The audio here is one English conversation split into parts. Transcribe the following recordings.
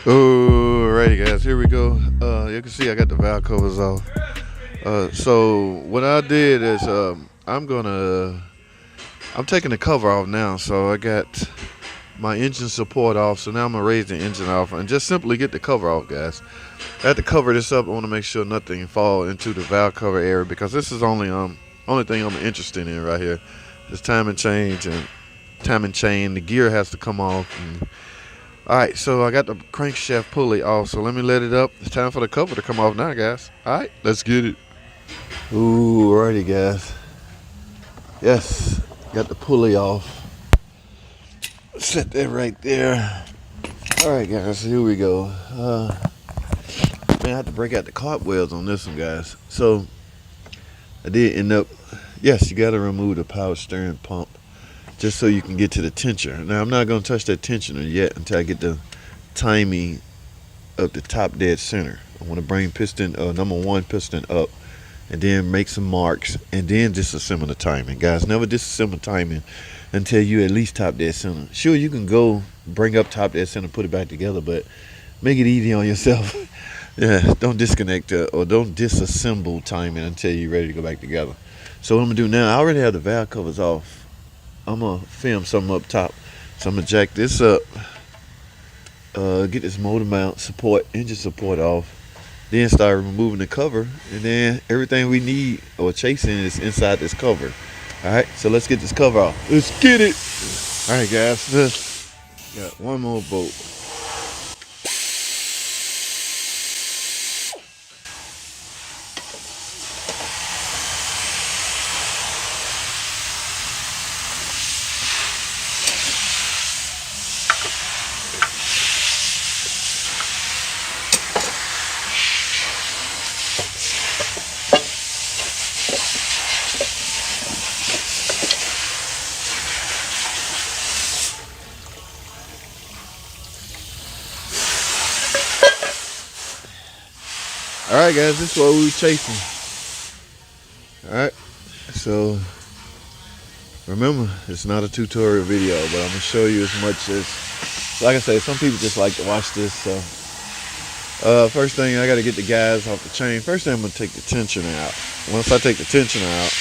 Alrighty guys, here we go. You can see I got the valve covers off. So what I did is I'm taking the cover off now. So I got my engine support off. So now I'm gonna raise the engine off and just simply get the cover off, guys. I had to cover this up. I want to make sure nothing fall into the valve cover area because this is only thing I'm interested in right here. This timing change and timing chain. The gear has to come off. Alright, so I got the crankshaft pulley off, so let me let it up. It's time for the cover to come off now, guys. Alright, let's get it. Ooh, alrighty, guys. Yes, got the pulley off. Set that right there. Alright, guys, here we go. Man, I have to break out the cartwheels on this one, guys. So, I did end up, yes, you got to remove the power steering pump just so you can get to the tensioner. Now, I'm not going to touch that tensioner yet until I get the timing of the top dead center. I want to bring piston, number one piston up, and then make some marks, and then disassemble the timing. Guys, never disassemble timing until you at least top dead center. Sure, you can go bring up top dead center, put it back together, but make it easy on yourself. Yeah, don't disconnect or don't disassemble timing until you're ready to go back together. So what I'm gonna do now, I already have the valve covers off. I'm gonna film something up top. So I'm gonna jack this up, get this motor mount support, engine support off, then start removing the cover, and then everything we need or chasing is inside this cover. Alright, so let's get this cover off. Let's get it! Alright guys, got one more bolt. Alright guys, this is what we were chasing. Alright, so remember, it's not a tutorial video, but I'm going to show you as much as, like I say, some people just like to watch this. So first thing, I got to get the guys off the chain. First thing, I'm going to take the tensioner out. Once I take the tensioner out,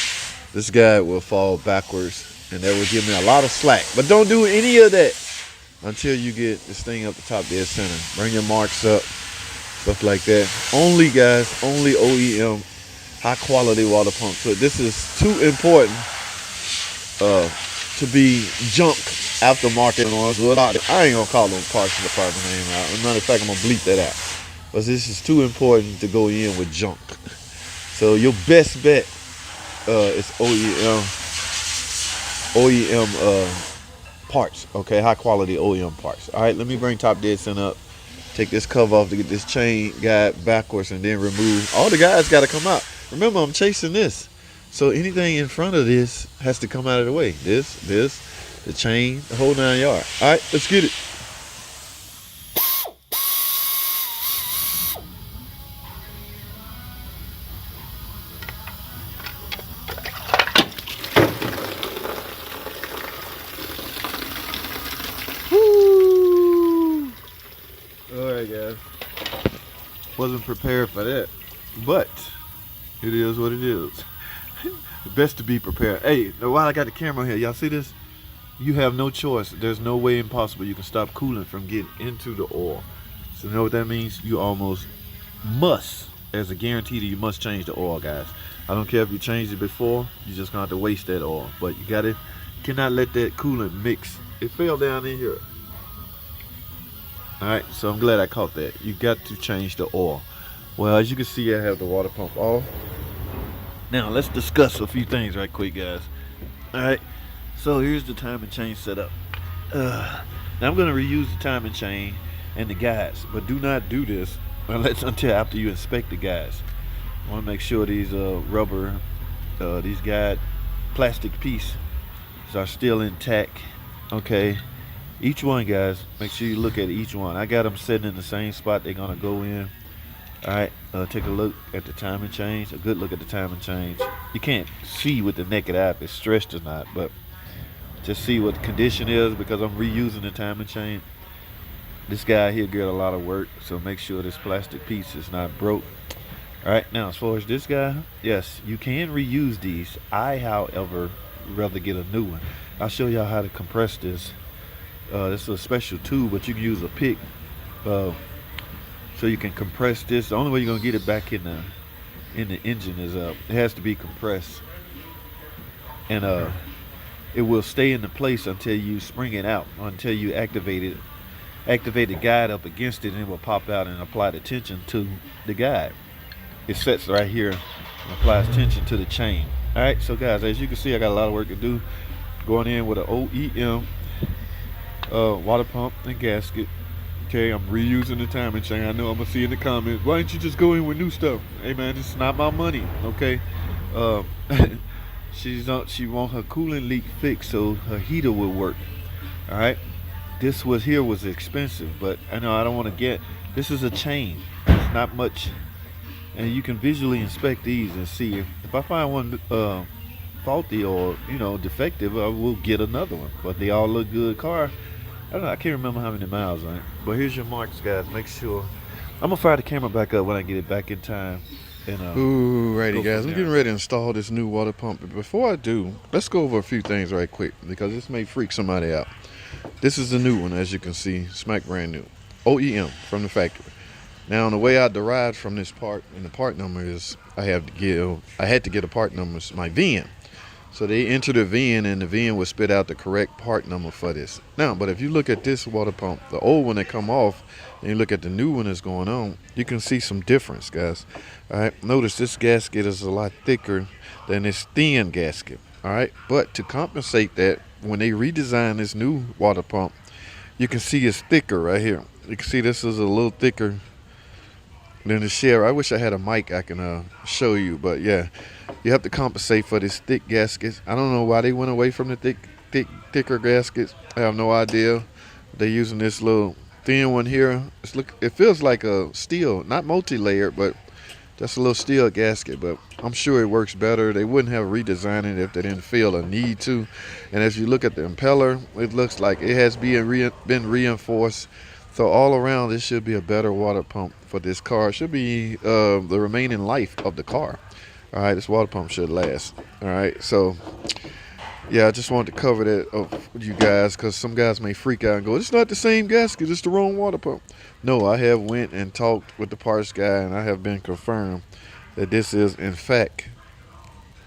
this guy will fall backwards, and that will give me a lot of slack. But don't do any of that until you get this thing up the top dead center. Bring your marks up, stuff like that. Only, guys, only OEM high quality water pump. So this is too important to be junk aftermarket. I ain't gonna call them parts in the department name out. As a matter of fact, I'm gonna bleep that out. But this is too important to go in with junk. So your best bet is OEM parts. Okay, high quality OEM parts. All right, let me bring top dead center up. Take this cover off to get this chain guide backwards, and then remove. All the guys got to come out. Remember, I'm chasing this. So anything in front of this has to come out of the way. This, the chain, the whole 9 yards. All right, let's get it. Woo! All right, guys. Wasn't prepared for that, but it is what it is. Best to be prepared. Hey, while I got the camera here, y'all see this? You have no choice. There's no way impossible you can stop coolant from getting into the oil. So you know what that means? You almost must, as a guarantee that you must change the oil, guys. I don't care if you changed it before, you're just gonna have to waste that oil. But you cannot let that coolant mix. It fell down in here. Alright, so I'm glad I caught that. You got to change the oil. Well, as you can see, I have the water pump off. Now, let's discuss a few things right quick, guys. Alright, so here's the timing chain set up. Now, I'm going to reuse the timing chain and the guides, but do not do this until after you inspect the guides. I want to make sure these rubber, these guide plastic pieces are still intact. Okay, each one, guys, make sure you look at each one. I got them sitting in the same spot they're going to go in. Alright, take a look at the timing chains, a good look at the timing chains. You can't see with the naked eye if it's stretched or not, but just see what the condition is because I'm reusing the timing chain. This guy here get a lot of work, so make sure this plastic piece is not broke. All right, now as far as this guy, yes, you can reuse these. I, however, rather get a new one. I'll show y'all how to compress this. This is a special tool, but you can use a pick, so you can compress this. The only way you're gonna get it back in the engine is it has to be compressed, and it will stay in the place until you spring it out, until you activate it. Activate the guide up against it, and it will pop out and apply the tension to the guide. It sets right here and applies tension to the chain. All right, so guys, as you can see, I got a lot of work to do. Going in with an OEM water pump and gasket. Okay, I'm reusing the timing chain. I know I'm gonna see in the comments, why didn't you just go in with new stuff? Hey man, this is not my money. Okay, she want her coolant leak fixed so her heater will work. All right, this was expensive, but I know I don't want to get. This is a chain. It's not much, and you can visually inspect these and see if I find one faulty or defective, I will get another one. But they all look good. Car, I don't know, I can't remember how many miles on it. But here's your marks, guys. Make sure I'm gonna fire the camera back up when I get it back in time. And Alrighty guys, I'm getting ready to install this new water pump. But before I do, let's go over a few things right quick, because this may freak somebody out. This is the new one, as you can see, smack brand new, OEM from the factory. Now, on the way I derived from this part, and the part number is I had to get a part number, my VIN. So they enter the VIN, and the VIN will spit out the correct part number for this. Now, but if you look at this water pump, the old one that come off, and you look at the new one that's going on, you can see some difference, guys. All right, notice this gasket is a lot thicker than this thin gasket. All right, but to compensate that, when they redesign this new water pump, you can see it's thicker right here. You can see this is a little thicker than the share. I wish I had a mic I can show you, but yeah, you have to compensate for this thick gaskets. I don't know why they went away from the thicker gaskets. I have no idea. They're using this little thin one here. It feels like a steel, not multi-layered, but just a little steel gasket, but I'm sure it works better. They wouldn't have redesigned it if they didn't feel a need to. And as you look at the impeller, it looks like it has been reinforced. So all around, this should be a better water pump for this car. It should be the remaining life of the car. All right, this water pump should last. All right, so yeah, I just wanted to cover that with you guys, because some guys may freak out and go, it's not the same gasket, it's the wrong water pump. No, I have went and talked with the parts guy, and I have been confirmed that this is in fact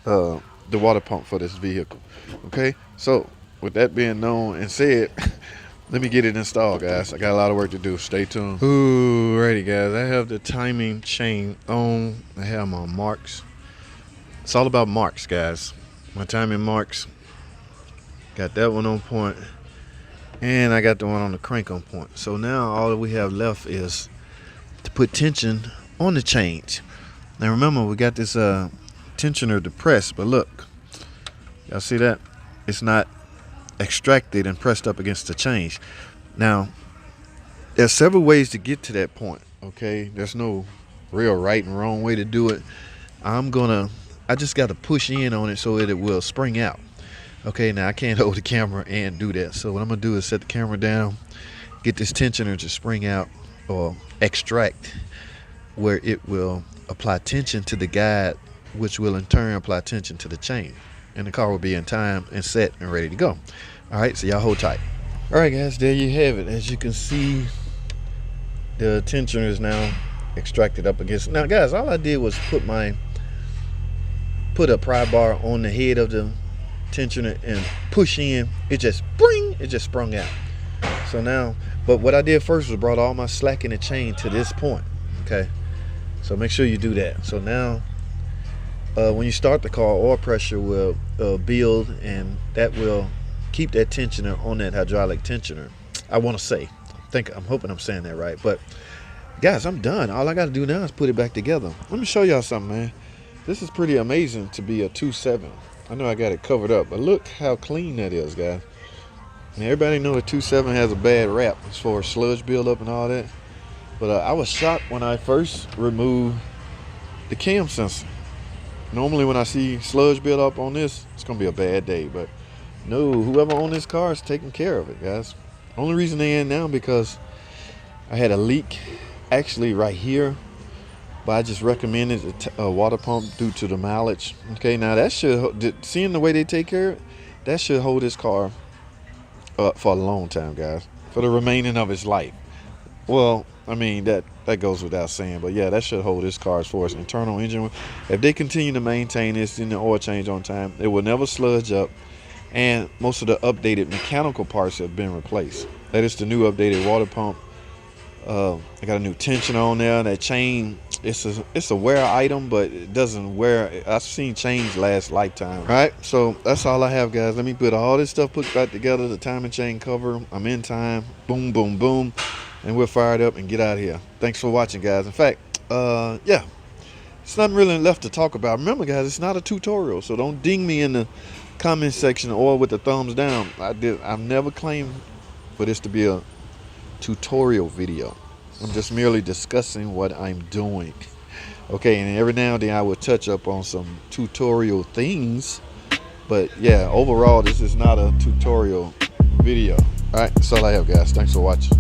the water pump for this vehicle. Okay, so with that being known and said, let me get it installed, guys. I got a lot of work to do. Stay tuned. Alrighty, guys. I have the timing chain on. I have my marks. It's all about marks, guys. My timing marks. Got that one on point. And I got the one on the crank on point. So now all that we have left is to put tension on the chains. Now remember, we got this tensioner depressed, but look. Y'all see that? It's not extracted and pressed up against the chains. Now, there's several ways to get to that point, okay? There's no real right and wrong way to do it. I just got to push in on it so that it will spring out. Okay, now I can't hold the camera and do that. So what I'm gonna do is set the camera down, get this tensioner to spring out or extract, where it will apply tension to the guide, which will in turn apply tension to the chain. And the car will be in time and set and ready to go. All right, so y'all hold tight. All right, guys, there you have it. As you can see, the tensioner is now extracted up against. Now, guys, all I did was put a pry bar on the head of the tensioner and push in. It just sprung out. So now, but what I did first was brought all my slack in the chain to this point. Okay, so make sure you do that. So now, when you start the car, oil pressure will build, and that will keep that tensioner on that hydraulic tensioner. I want to say, I'm hoping I'm saying that right. But guys, I'm done. All I got to do now is put it back together. Let me show y'all something, man. This is pretty amazing to be a 2.7. I know I got it covered up, but look how clean that is, guys. And everybody know a 2.7 has a bad rap as far as sludge buildup and all that. But I was shocked when I first removed the cam sensor. Normally when I see sludge build up on this, it's gonna be a bad day, but no, whoever owns this car is taking care of it, guys. Only reason they in now because I had a leak actually right here, but I just recommended a water pump due to the mileage. Okay, now that should, seeing the way they take care of it, that should hold this car up for a long time, guys, for the remaining of its life. Well, I mean, that goes without saying, but yeah, that should hold this car as far as internal engine. If they continue to maintain this in the oil change on time, it will never sludge up, and most of the updated mechanical parts have been replaced. That is the new updated water pump. I got a new tension on there. That chain, it's a wear item, but it doesn't wear. I've seen chains last lifetime. All right, so that's all I have, guys. Let me put all this stuff put back together. The timing chain cover. I'm in time. Boom, boom, boom, and we're fired up and get out of here. Thanks for watching, guys. In fact, yeah, it's nothing really left to talk about. Remember, guys, it's not a tutorial, so don't ding me in the comment section or with the thumbs down. I've never claimed for this to be a tutorial video. I'm just merely discussing what I'm doing. Okay, and every now and then I will touch up on some tutorial things, but yeah, overall this is not a tutorial video. All right, that's all I have, guys. Thanks for watching.